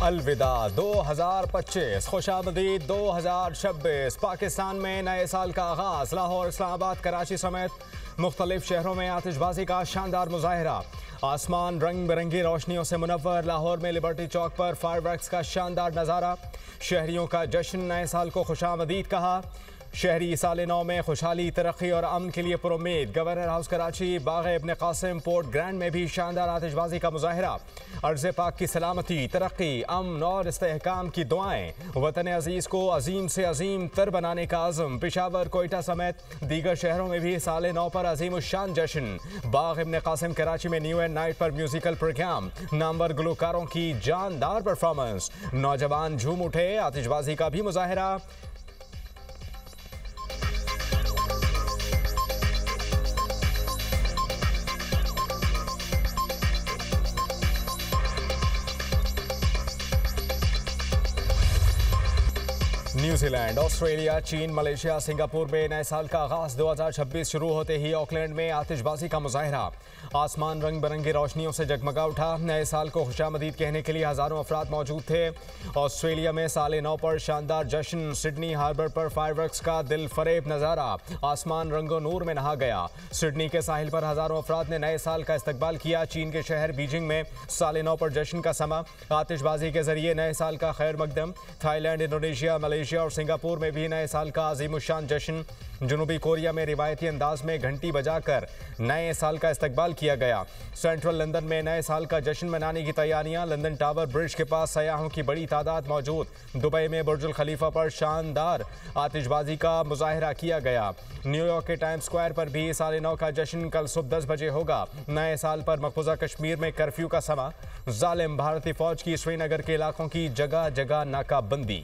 अलविदा 2025, खुशामदीद 2026। पाकिस्तान में नए साल का आगाज। लाहौर, इस्लामाबाद, कराची समेत मुख्तलिफ शहरों में आतिशबाजी का शानदार मुजाहिरा। आसमान रंग बिरंगी रोशनियों से मुनव्वर। लाहौर में लिबर्टी चौक पर फायरवर्क्स का शानदार नज़ारा। शहरियों का जश्न, नए साल को खुशामदीद कहा। शहरी साल नौ में खुशहाली, तरक्की और अमन के लिए पुरुम्मीद। गवर्नर हाउस कराची, बाग इब्न कासिम, पोर्ट ग्रैंड में भी शानदार आतिशबाजी का मुजाहिरा। अर्ज़ पाक की सलामती, तरक्की, अमन और इस्तेहकाम की दुआएं। वतन अजीज़ को अजीम से अजीम तर बनाने का आज़म। पेशावर, कोयटा समेत दीगर शहरों में भी साल नौ पर अजीम शान जश्न। बाग इब्न कासिम कराची में न्यू ईयर नाइट पर म्यूजिकल प्रोग्राम। नामवर गुलकारों की जानदार परफॉर्मेंस। नौजवान झूम उठे। आतिशबाजी का भी मुजाहिरा। न्यूजीलैंड, ऑस्ट्रेलिया, चीन, मलेशिया, सिंगापुर में नए साल का आगाज। 2026 शुरू होते ही ऑकलैंड में आतिशबाजी का मुजाहिरा। आसमान रंग बिरंगी रोशनियों से जगमगा उठा। नए साल को खुशामदीद कहने के लिए हजारों अफराद मौजूद थे। ऑस्ट्रेलिया में साल नौ पर शानदार जश्न। सिडनी हार्बर पर फायरवर्क्स का दिल फरेब नजारा। आसमान रंगो नूर में नहा गया। सिडनी के साहिल पर हजारों अफराद ने नए साल का इस्तकबाल किया। चीन के शहर बीजिंग में साल नौ पर जश्न का समा। आतिशबाजी के जरिए नए साल का खैर मकदम। थाईलैंड, इंडोनेशिया, मलेशिया और सिंगापुर में भी नए साल का अजीमुशान जश्न। जनूबी कोरिया में रिवायती अंदाज में घंटी बजाकर नए साल का इस्तकबाल किया गया। सेंट्रल लंदन में नए साल का जश्न मनाने की तैयारियां। लंदन टावर ब्रिज के पास सयाहों की बड़ी तादाद मौजूद। दुबई में बुर्जुल खलीफा पर शानदार आतिशबाजी का मुजाहिरा किया गया। न्यूयॉर्क के टाइम स्क्वायर पर भी साल नौ का जश्न कल सुबह 10 बजे होगा। नए साल पर मकबूजा कश्मीर में कर्फ्यू का समा। जालिम भारतीय फौज की श्रीनगर के इलाकों की जगह जगह नाकाबंदी।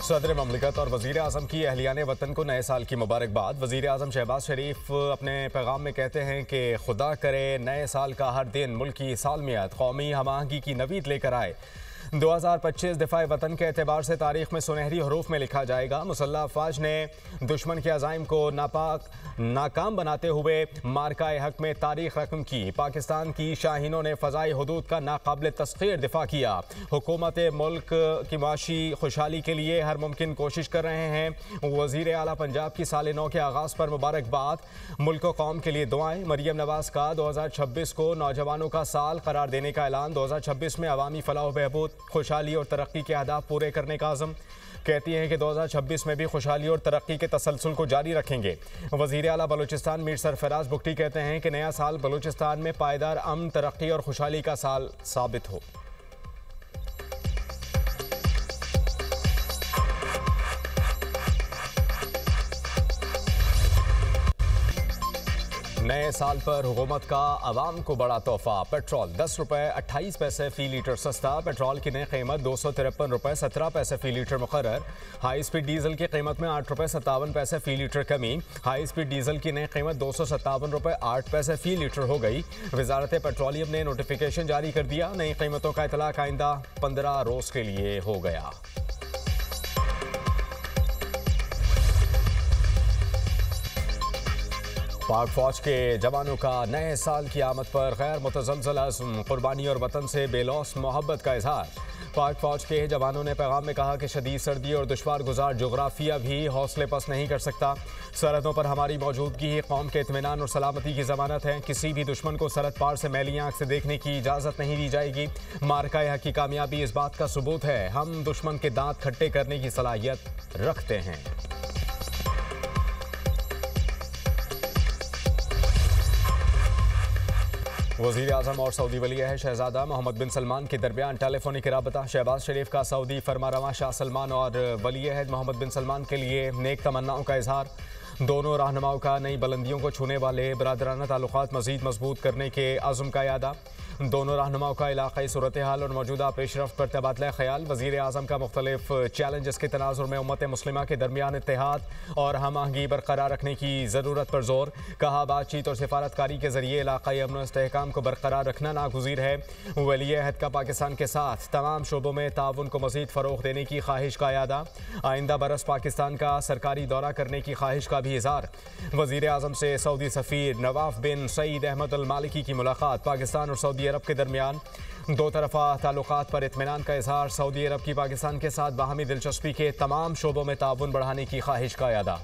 सदर ममलिकत और वज़ीर आज़म की अहलियाने वतन को नए साल की मुबारकबाद। वज़ीर आज़म शहबाज शरीफ अपने पैगाम में कहते हैं कि खुदा करे नए साल का हर दिन मुल्क की सालमियत, कौमी हमाहंगी की नवीद लेकर आए। 2025 दिफाए वतन के एतबार से तारीख में सुनहरी हरूफ में लिखा जाएगा। मुसल्लह अफवाज ने दुश्मन के अज़ाइम को नाकाम बनाते हुए मार्काए हक में तारीख रकम की। पाकिस्तान की शाहीनों ने फ़ज़ाई हुदूद का नाकाबिल तस्ख़ीर दिफा किया। हुकूमत मुल्क की माशी खुशहाली के लिए हर मुमकिन कोशिश कर रहे हैं। वज़ीर आला पंजाब की साल नौ के आगाज़ पर मुबारकबाद। मुल्क व कौम के लिए दुआएं। मरियम नवाज़ का 2026 को नौजवानों का साल करार देने का ऐलान। 2026 में अवामी फलाह बहबूद, खुशहाली और तरक्की के अहदाफ पूरे करने का आज़म। कहती हैं कि 2026 में भी खुशहाली और तरक्की के तसलसल को जारी रखेंगे। वज़ीर आला बलूचिस्तान मीर सरफराज बुगटी कहते हैं कि नया साल बलूचिस्तान में पायदार अमन, तरक्की और खुशहाली का साल साबित हो। नए साल पर हुकूमत का आवाम को बड़ा तोहफा। पेट्रोल 10 रुपये 28 पैसे फ़ी लीटर सस्ता। पेट्रोल की नई कीमत 253 रुपये 17 पैसे फ़ी लीटर मुकर्रर। हाई स्पीड डीजल की कीमत में 8 रुपये 57 पैसे फ़ी लीटर कमी। हाई स्पीड डीजल की नई कीमत 257 रुपये 8 पैसे फ़ी लीटर हो गई। वजारत पेट्रोलियम ने नोटिफिकेशन जारी कर दिया। नई कीमतों का इतलाक आइंदा 15 रोज़ के लिए हो गया। पाक फौज के जवानों का नए साल की आमद पर गैर मुतज़लज़ल अज़्म, कुर्बानी और वतन से बेलौस मोहब्बत का इजहार। पाक फौज के जवानों ने पैगाम में कहा कि शदीद सर्दी और दुश्वार गुजार जोग्राफिया भी हौसले पस्त नहीं कर सकता। सरहदों पर हमारी मौजूदगी ही कौम के इत्मीनान और सलामती की ज़मानत है। किसी भी दुश्मन को सरहद पार से मैली आंख से देखने की इजाज़त नहीं दी जाएगी। मार्काए हक की कामयाबी इस बात का सबूत है। हम दुश्मन के दांत खट्टे करने की सलाहियत रखते हैं। वज़ीर आज़म और सऊदी वली अहद शहज़ादा मोहम्मद बिन सलमान के दरमियान टेलीफोनिक राबता। शहबाज शरीफ का सऊदी फरमारवा शाह सलमान और वली अहद मोहम्मद बिन सलमान के लिए नेक तमन्नाओं का इजहार। दोनों रहनुमाओं का नई बुलंदियों को छूने वाले बरादराना ताल्लुकात मज़ीद मजबूत करने के अज़्म का यादा। दोनों रहनुमाओं का इलाकाई सूरत हाल और मौजूदा पेशरफ्त पर तबादला ख्याल। वज़ीर आज़म का मुख्तलिफ चैलेंजेस के तनाजुर में उम्मत मुस्लिमा के दरमियान इत्तेहाद और हम आहंगी बरकरार रखने की ज़रूरत पर जोर। कहा बातचीत और सिफारतकारी के जरिए इलाकाई अमन इस्तेहकाम को बरकरार रखना नागुज़ीर है। वली अहद का पाकिस्तान के साथ तमाम शोबों में ताउन को मज़ीद फ़रोग़ देने की ख्वाहिश का यादा। आइंदा बरस पाकिस्तान का सरकारी दौरा करने की ख्वाहिश का भी इज़हार। वज़ीर आज़म से सऊदी सफ़ीर नवाफ बिन सईद अहमद अल मालिकी की मुलाकात। पाकिस्तान और सऊदी अरब के दरमियान दो तरफ़ा ताल्लुकात पर इत्मीनान का इज़हार। सऊदी अरब की पाकिस्तान के साथ बाहमी दिलचस्पी के तमाम शोबों में ताउन बढ़ाने की ख्वाहिश का यादा।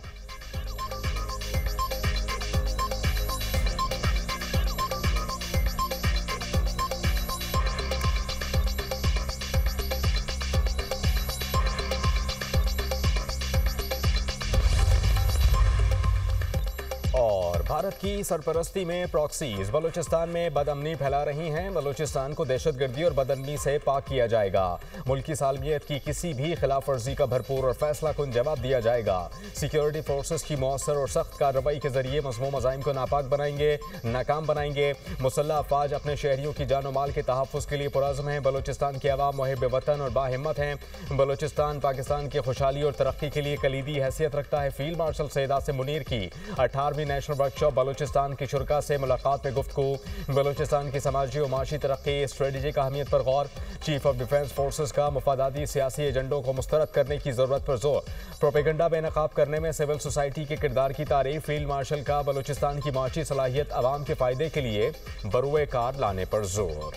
और भारत की सरपरस्ती में प्रॉक्सीज बलूचिस्तान में बदअमनी फैला रही हैं। बलूचिस्तान को दहशतगर्दी और बदअमनी से पाक किया जाएगा। मुल्क की सालमियत की किसी भी खिलाफ वर्जी का भरपूर और फैसला कुन जवाब दिया जाएगा। सिक्योरिटी फोर्सेस की मौसर और सख्त कार्रवाई के जरिए मज़मूम मज़ाइम को नापाक बनाएंगे, नाकाम बनाएंगे। मुसल्लह अफवाज अपने शहरियों की जान माल के तहफ़्फ़ुज़ के लिए पुरअज़्म हैं। बलूचिस्तान के अवाम मुहिब वतन और बाहिम्मत हैं। बलूचिस्तान पाकिस्तान की खुशहाली और तरक्की के लिए कलीदी हैसियत रखता है। फील्ड मार्शल सैयद आसिम मुनीर की 18वीं नेशनल वर्कशॉप बलूचिस्तान की शुरका से मुलाकात में गुफ्तगू। बलूचिस्तान की समाजी और माशी तरक्की स्ट्रेटजिक अहमियत पर गौर। चीफ ऑफ डिफेंस फोर्सेस का मुफादाती सियासी एजेंडों को मुस्तरद करने की ज़रूरत पर जोर। प्रोपेगेंडा बेनकाब करने में सिविल सोसाइटी के किरदार की तारीफ। फील्ड मार्शल का बलूचिस्तान की माशी सलाहियत अवाम के फ़ायदे के लिए बरूए कार लाने पर जोर।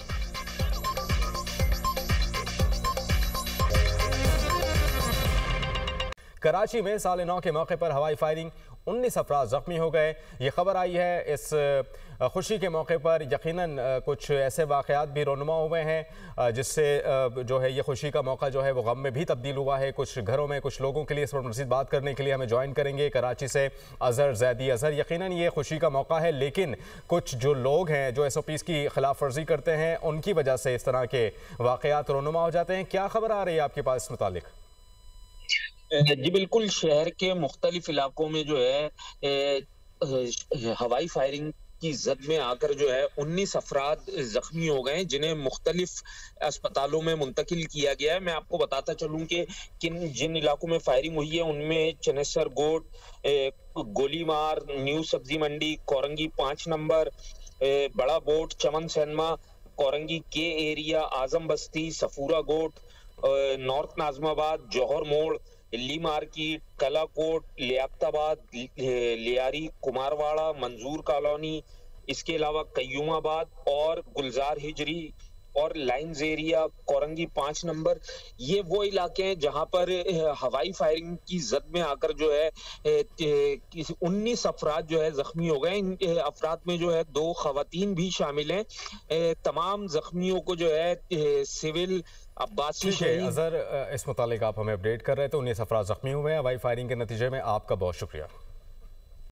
कराची में साल नौ के मौके पर हवाई फायरिंग, 19 अफराद ज़ख्मी हो गए। ये खबर आई है इस खुशी के मौके पर। यकीनन कुछ ऐसे वाक़यात भी रोनुमा हुए हैं जिससे जो है ये खुशी का मौका जो है वो गम में भी तब्दील हुआ है कुछ घरों में, कुछ लोगों के लिए। इस पर मज़ीद बात करने के लिए हमें ज्वाइन करेंगे कराची से अज़हर ज़ैदी। अज़हर, यकीनन ये खुशी का मौका है, लेकिन कुछ जो लोग हैं जो SOPs की खिलाफ वर्जी करते हैं उनकी वजह से इस तरह के वाक़यात रोनुमा हो जाते हैं। क्या खबर आ रही है आपके पास इस मुतालिक? जी बिल्कुल, शहर के मुख्तलिफ इलाकों में जो है हवाई फायरिंग की जद में आकर जो है 19 अफराद जख्मी हो गए, जिन्हें मुख्तलिफ अस्पतालों में मुंतकिल किया गया है। मैं आपको बताता चलूं कि जिन इलाकों में फायरिंग हुई है उनमें चनेसर गोट, गोलीमार, न्यू सब्जी मंडी, कोरंगी 5 नंबर, बड़ा बोट, चमन सिनेमा, कोरंगी के एरिया, आजम बस्ती, सफूरा गोट, नॉर्थ नाजमाबाद, जौहर मोड़, ली मार्केट, कलाकोट, लियाकताबाद, लियारी, कुमारवाड़ा, मंजूर कॉलोनी, इसके अलावा कयूमाबाद और गुलजार हिजरी और लाइन्स एरिया, कोरंगी 5 नंबर। ये वो इलाके हैं जहां पर हवाई फायरिंग की जद में आकर जो है 19 अफराद जो है जख्मी हो गए। इन अफराद में जो है 2 खवातीन भी शामिल हैं। तमाम जख्मियों को जो है सिविल अब्बासी शहीद। अज़हर, इस मुतालिक आप हमें अपडेट कर रहे थे। 19 अफराद जख्मी हुए हैं हवाई फायरिंग के नतीजे में। आपका बहुत शुक्रिया।